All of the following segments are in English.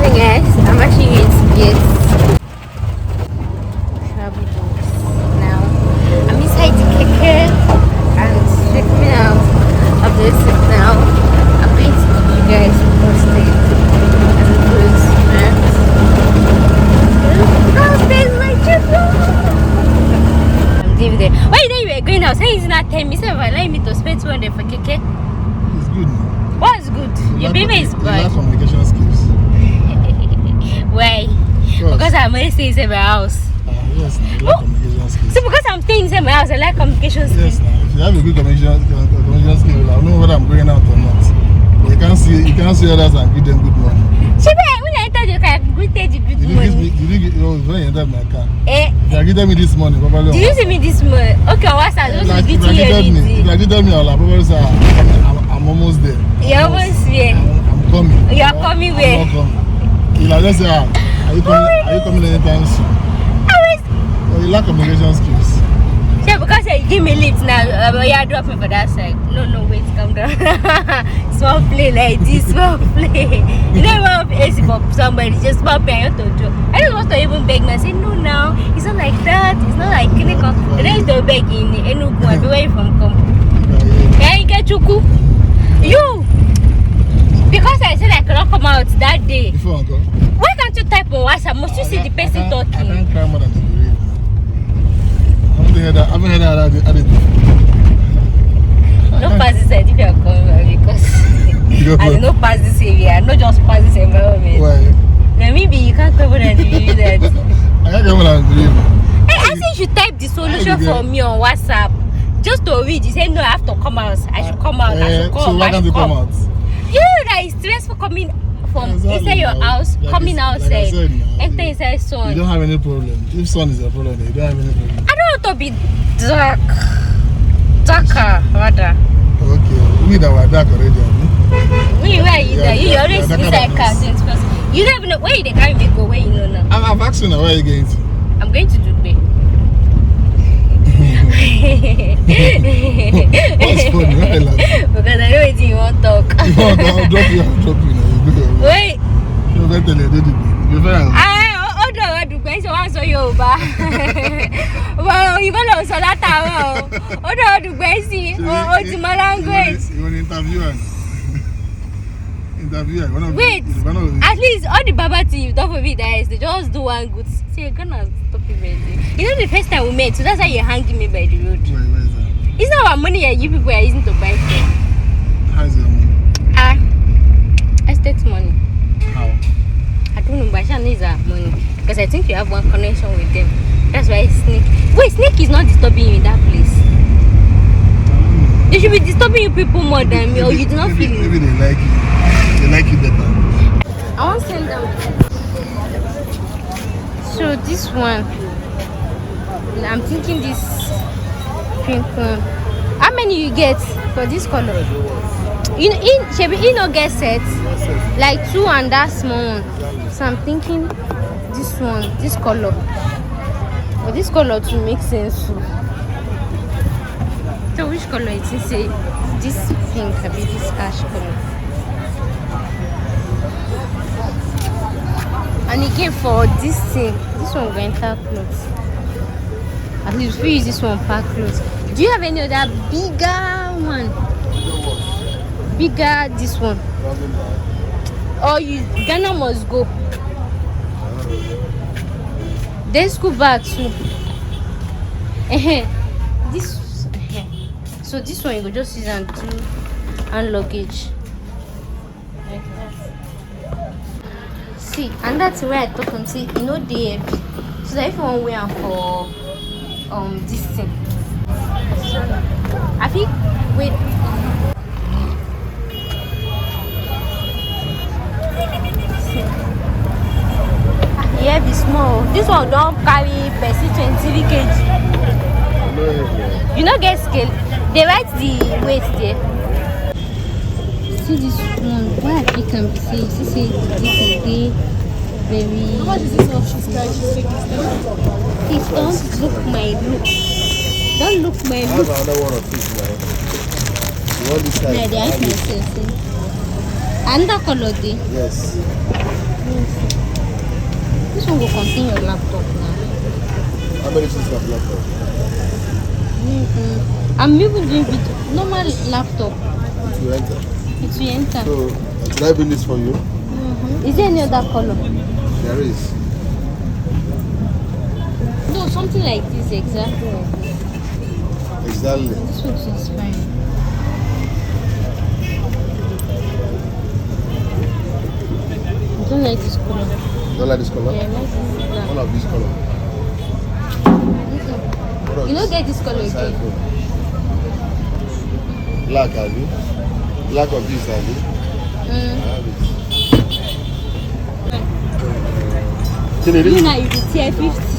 So guys, I'm actually going to get travel books now. I'm inside the keke and stepping out of this now. I'm going to keep you guys posted and the goods. Oh, there's my children! I'm leaving there. Why you were going out? Saying it's not 10 minutes. Allowing me to spend 200 for keke. It's good. What's good? Your baby is bad. You communication skills. Why? Because I'm always staying in my house. Yes, you like communication skills. So because I'm staying in my house, I like communication skills. Yes, if you have a good communication skills, I know whether I'm going out or not. But you can't see others and give them good money. When I entered your car, I greeted you good morning. When you entered my car, if you greeted me this morning. Probably did you see me this morning? Okay, what's that? If you greeted me, I'll probably say I'm almost there. You're almost there. I'm coming. You're coming where? I'm not coming. You'll just say, are you coming anytime soon? Well, you lack communication skills. Yeah, because you give me lift now, yeah, drop me for that side. No, wait, calm down. Small play like this, small play. You don't want AC for somebody, just small play. I don't want to even beg me. I say, no, now, it's not like that. It's not like clinical. The rest of beg in Enugu, I'll be where you from come. Yeah, you get Chuku. You! Because I said I cannot come out that day. Before I go. Why can't you type on WhatsApp? Must you see the person talking? I can't cry more than the grave. I haven't heard that at it. No pass this side if you are coming back because I did not pass this area. Not just pass this environment. Why? Maybe you can't come and review that. I can't come and believe. Hey, I said you should type the solution for me on WhatsApp. Just to read. You say no, I have to come out. I should come out. I should come. So why can't you come out? You know that it's stressful coming from inside your house, coming outside, enter inside sun. You don't have any problem. If sun is a problem, you don't have any problem. I don't want to be darker rather. Okay, we that were dark already. Where are you? You always inside car since first. You don't even know where they carry me go. Where you know now? I'm asking where are you going to? I'm going to Dubai. What's funny? Why you laughing? Because I know what you want to talk. I'll drop you now. Wait. You better tell you. You better. I Dubai, so I saw you. Well, you better so that hour. Dubai, see. It's my language. You want to interview? Wait, at least all the baba thing you've done for me, guys, they just do one good. See, you're gonna stop it right there. You know the first time we met, so that's why you're hanging me by the road. Wait, where is that? It's not our money that you people are using to buy stuff. How is your money? Estate money. How? I don't know, but I know it's our money. Because I think you have one connection with them. That's why Snake. Wait, Snake is not disturbing you in that place. They should be disturbing you people more than me, or you do not feel it. Maybe they like you. They like you better. I want to send them. So this one, I'm thinking this pink one. How many you get for this color? You no get set, like 2 and that small one. So I'm thinking this one, this color. But this color to make sense. So which color it is? Say this pink, maybe this ash color. And again for this thing, this one going to clothes. At least we use this one per clothes. Do you have any other bigger one? Bigger this one? Or you Ghana must go. Then school bag too. This. So this one you go just use and luggage. Like that. See, and that's where I talk and say, you know, they heavy. So that if you want to wear for this thing. So I think wait. Yeah, be small. This one don't carry person 20 kg. You know, get scale. They write the weight there. See this one. Why I pick and say this is the very. How much is this one? Please don't look my look. Don't look my look. I have another one of this now. You want this type? Yeah, they ask myself. Another color there. Yes. This one will contain your laptop now. How many pieces of laptop? I'm even doing with normal laptop. It will enter. It will enter. So, should I bring this for you? Is there any other color? There is. No, something like this, exactly. Exactly. This one is fine. I don't like this color. Don't like this color? Yeah, I like this black. One of this color. You don't get this color again. Black, have you? Black of this, have you? I have it. You know, you can tear 50.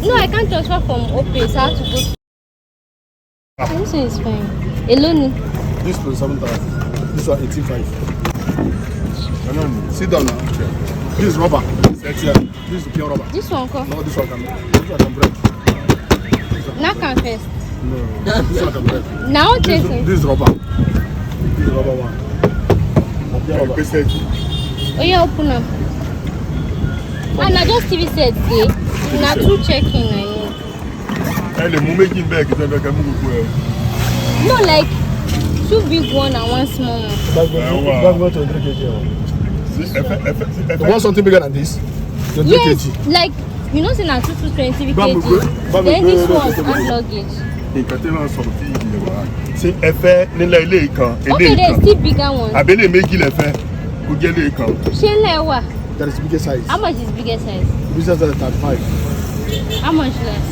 No, I can't transfer from Opay, so I have to go. This one is fine. Alone. This one 7,000. This one 18,500. Sit down now. This is rubber. This is pure rubber. This one, come. No, this one can break. Now can first. No, this one can break. Now This is rubber. This is rubber one. Oh yeah, open up. And I just TV set day. Now two checking, I know. No, like 2 big one and 1 small one. You want something bigger than this? Yes, like you know, say now 220 kg. Then this one and luggage. Okay, there's still bigger one. That is bigger size. How much is bigger size? This is 35. How much less?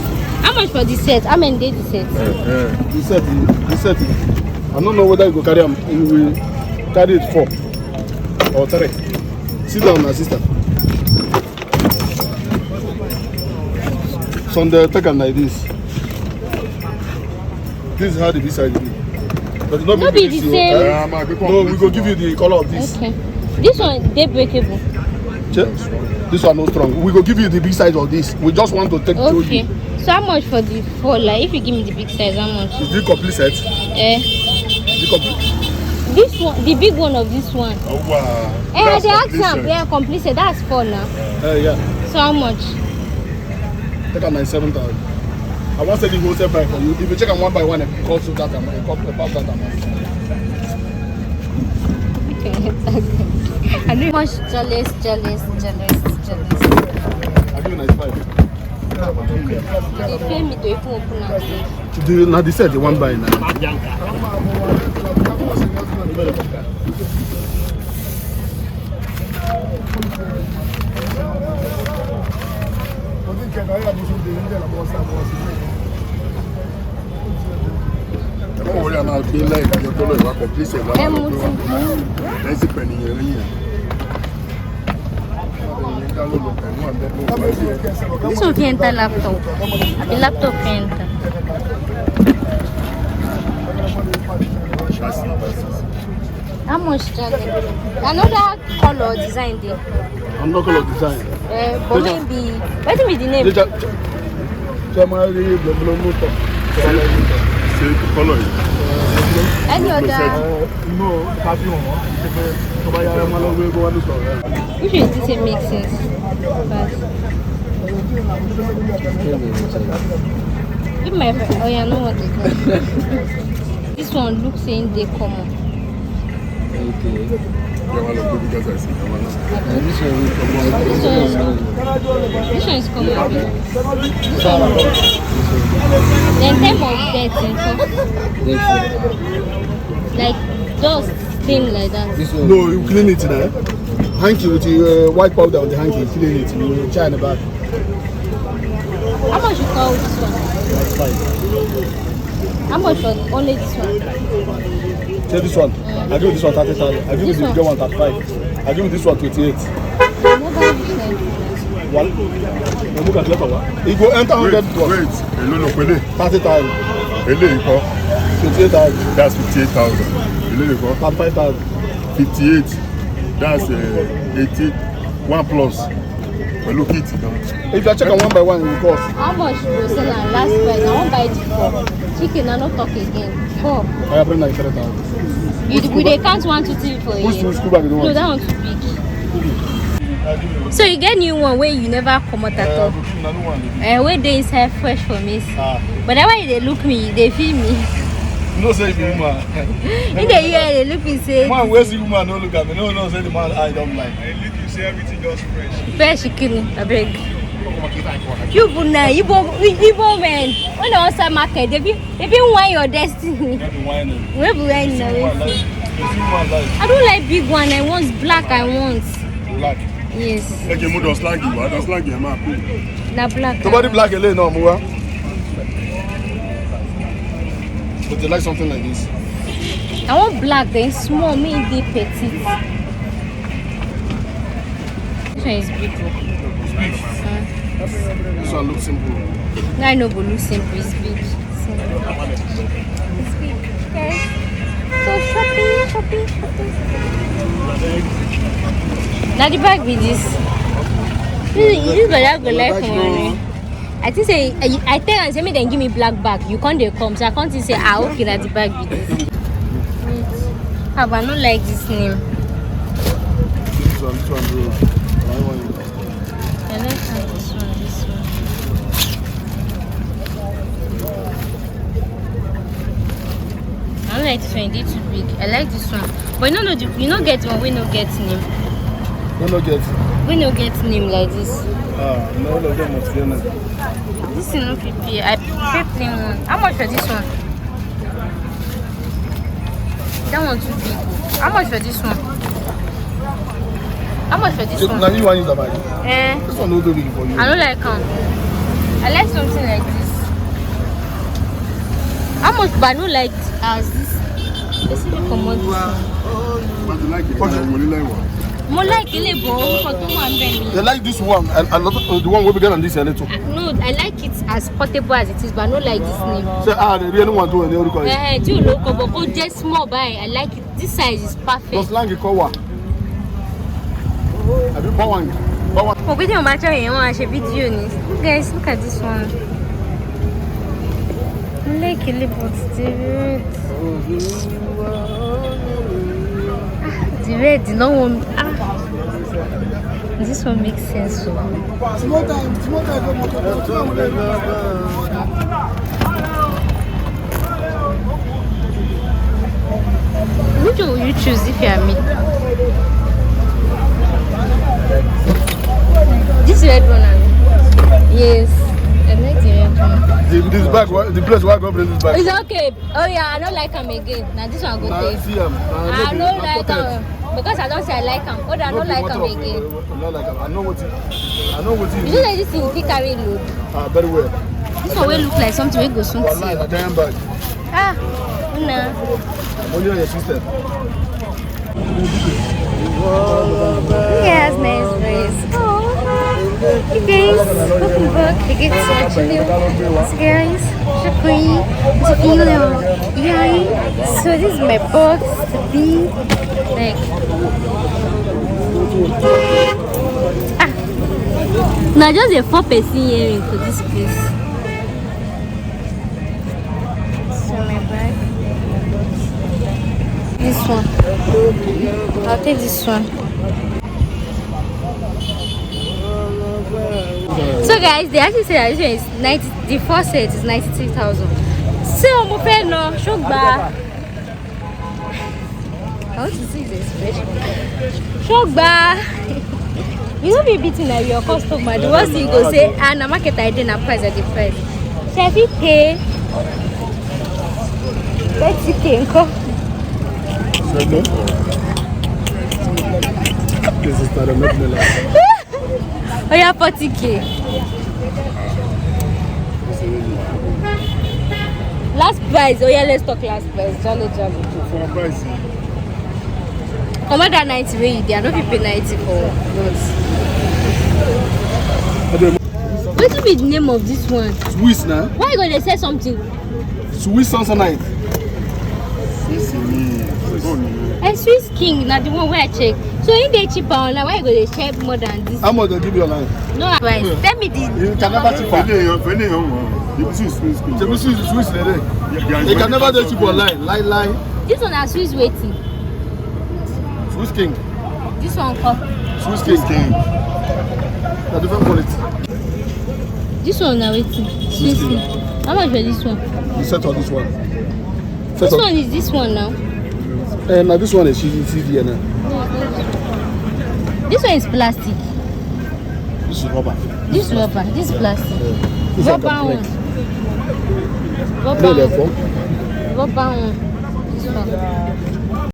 How much for the set? How many days the set? This set. I don't know whether you go carry them. You will carry it 4 or 3. Sit down, my sister. So on the taken like this. This is how the B-side will be. But not be the same. No, we go give you the color of this. Okay. This one, they breakable. This one no strong. We go give you the big size of this. We just want to take to you. So how much for the 4? Like if you give me the big size, how much? Is this complete set? The complete. This one, the big one of this one. Oh wow. They asked him, yeah, complete set. That's 4 now. Yeah. So how much? Take a 97,000. I want to say the wholesale price for you. If you check them one by one, it costs you that amount. It costs about that amount. Okay, I know much jealous. I give you 95. They pay me to even open up. Now they said the one by now. Don't worry about being like your color. You are complete. This one can enter laptop. The laptop can enter. How much charge? Another color design there. Another color design. But maybe what be the name? Any other? No, Which is this make sense? Give my friend. Oh yeah, I know what it is. This one looks saying they common. Okay. This one is common. Then type of death, like dust stain like that. No, you clean it now. Hanky with the white powder on the hanky, clean it. You try in the back. How much you call this one? That's fine. How much for only this one? Take this one. I give you this one 30,000. I give you the bigger one 35. I give you this one 28. One. Look at the one. It go enter 100. Wait. 30,000. 28,000. That's 58,000. 35,000. 58. That's 80. 1 plus. Well, look it. If you check on one by one, it will cost. How much you go sell and last price? I won't buy it for chicken. I not talk again. 4. I bring 93,000. We they count 1, 2, 3 for you. Which school bag you don't No, want? that one too big. So you get new one where you never come out at all. Where they inside fresh for me. But that way they look me, they feel me. No say you woman. In the year they look me say. Man, where's the woman? No look at me. No say the man I don't like. I look, you say everything just fresh. Fresh chicken, I beg. You Buna, you men. When I was at market, they be wine your destiny. Where be wine now? I don't like big one. I want black. I want black. Yes. Okay, mo don't slag you. I don't slag you, man. Na black. Somebody black alone no more. But they like something like this. I want black, then small, maybe petite. This one is big. This one looks simple. No, I know, but look simple. It's big. It's big. Okay. So shopping. Now the bag with this. This bag go like money. I think say I tell and say me then give me black bag. You can't they come, so I can't say okay that the bag with this. How but I don't like this name. This one, bro. I want you. I like how this one. I don't like this one, it's too big. I like this one. But you no get one, we no get name. No get. We no get name like this. No, all of them must be honest. This is no PP. I pay plain one. How much for this one? That one too big. How much for this one? How much for this one? Now you want use the bag. This one no do big for you. I don't like them. I like something like this. How much? But I don't like as this. Let's see the common this one. But you like it? Okay. Like one. More like a little for 200. They like this one and a lot of the one we began on this little. No, I like it as portable as it is, but I don't like this name. Say they really want to any other Too local, but oh, just small by. I like it. This size is perfect. Just lang kowa. Have you bought one? Oh, we don't matter when you watch a video. Guys, look at this one. I like a little bit. The red, no one. This one makes sense. So. Which one will you choose if you are me? This red one, yes. I like the red one. This bag, the place where I go bring this bag. It's okay. Oh yeah, I don't like them again. Now this one go pay. I don't like them because I don't say I like them. Oh, I don't like them again. I know what it is. You know like this thing you carry load. Very well. This one will look like something we go soon. A giant bag. Nah. Only on your sister. Yes, nice face. Oh, you guys, welcome back. The gifts are actually guys. So this is my box to be like. Now just a 4% earring for this place. So my bag. This one. I'll take this one. So guys, they actually say that this one is 90. The first set is 93,000. So I'm afraid no, Shogba. I want to see this expression. Shogba. You know me beating at your customer. The worst thing you go say, and the market I didn't price at the price. Chef, he pay. Let's see, This is not a milk. Oh yeah, 40K. Last price. Oh yeah, let's talk last price. Jolly. For a price. Come on, that 90 where you there. I don't pay 90 for what will be the name of this one? Swiss now. Why you gonna say something? Swiss Samsonite. A Swiss King, not the one where I check. So if they cheaper online, why you gonna check more than this? How much they give you online? No price. Tell me the. You can never cheaper. Swiss lady. They can never do cheap online. Lie. This one is Swiss waiting. Swiss King. This one come. Swiss King. A different quality. This one now waiting. Swiss King. How much for this one? You set on this one. This one is this one now. Now this one is CD now. This one is plastic. This is rubber. This is rubber. This is plastic. This Rubber one. Rubber one. Rubber one. This one.